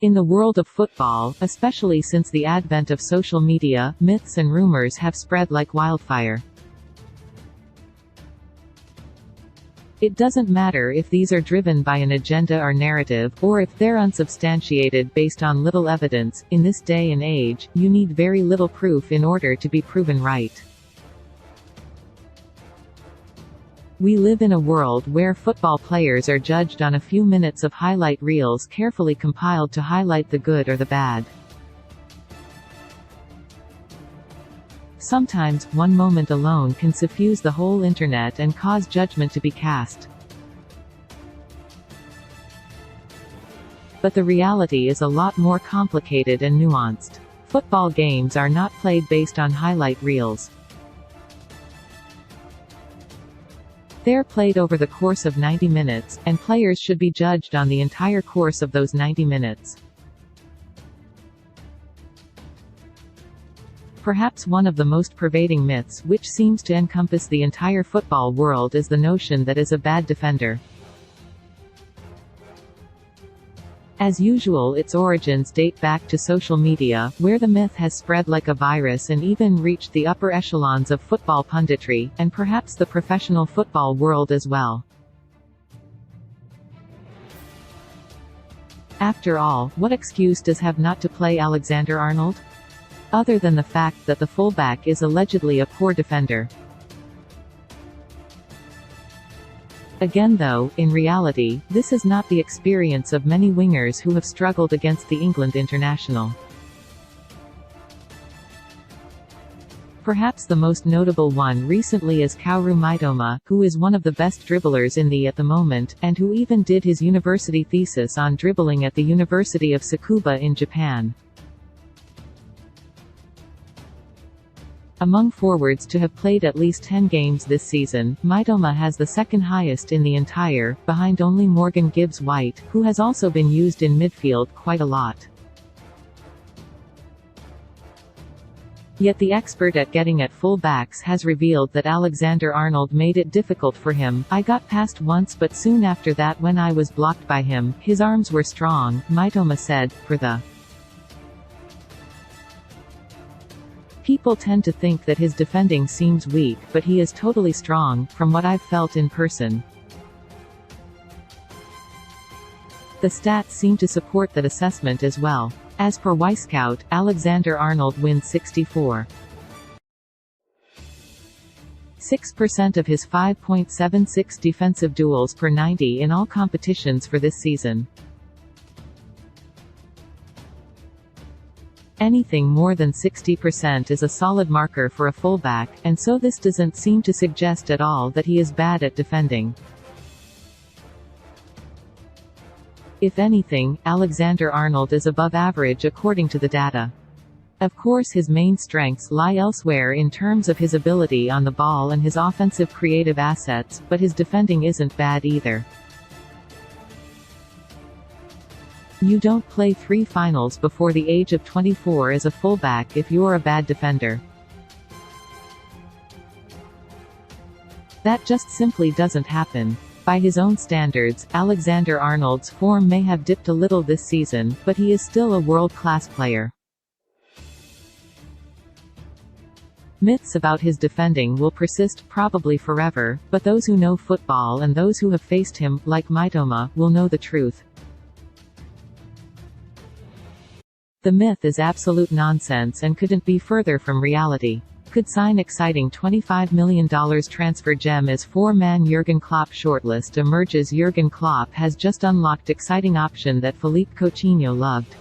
In the world of football, especially since the advent of social media, myths and rumors have spread like wildfire. It doesn't matter if these are driven by an agenda or narrative, or if they're unsubstantiated based on little evidence. In this day and age, you need very little proof in order to be proven right. We live in a world where football players are judged on a few minutes of highlight reels carefully compiled to highlight the good or the bad. Sometimes, one moment alone can suffuse the whole internet and cause judgment to be cast. But the reality is a lot more complicated and nuanced. Football games are not played based on highlight reels. They're played over the course of 90 minutes, and players should be judged on the entire course of those 90 minutes. Perhaps one of the most pervading myths, which seems to encompass the entire football world, is the notion that is a bad defender. As usual, its origins date back to social media, where the myth has spread like a virus and even reached the upper echelons of football punditry, and perhaps the professional football world as well. After all, what excuse does have not to play Alexander-Arnold? Other than the fact that the fullback is allegedly a poor defender. Again though, in reality, this is not the experience of many wingers who have struggled against the England international. Perhaps the most notable one recently is Kaoru Mitoma, who is one of the best dribblers in at the moment, and who even did his university thesis on dribbling at the University of Tsukuba in Japan. Among forwards to have played at least 10 games this season, Mitoma has the second highest in the entire, behind only Morgan Gibbs-White, who has also been used in midfield quite a lot. Yet the expert at getting at full backs has revealed that Alexander-Arnold made it difficult for him. "I got past once, but soon after that when I was blocked by him, his arms were strong," Mitoma said, for the People tend to think that his defending seems weak, but he is totally strong, from what I've felt in person. The stats seem to support that assessment as well. As per Wisecout, Alexander-Arnold wins 64.6% of his 5.76 defensive duels per 90 in all competitions for this season. Anything more than 60% is a solid marker for a fullback, and so this doesn't seem to suggest at all that he is bad at defending. If anything, Alexander-Arnold is above average according to the data. Of course, his main strengths lie elsewhere in terms of his ability on the ball and his offensive creative assets, but his defending isn't bad either. You don't play 3 finals before the age of 24 as a fullback if you're a bad defender. That just simply doesn't happen. By his own standards, Alexander-Arnold's form may have dipped a little this season, but he is still a world-class player. Myths about his defending will persist probably forever, but those who know football and those who have faced him, like Mitoma, will know the truth. The myth is absolute nonsense and couldn't be further from reality. Could sign exciting $25 million transfer gem as four-man Jurgen Klopp shortlist emerges. Jurgen Klopp has just unlocked exciting option that Philippe Coutinho loved.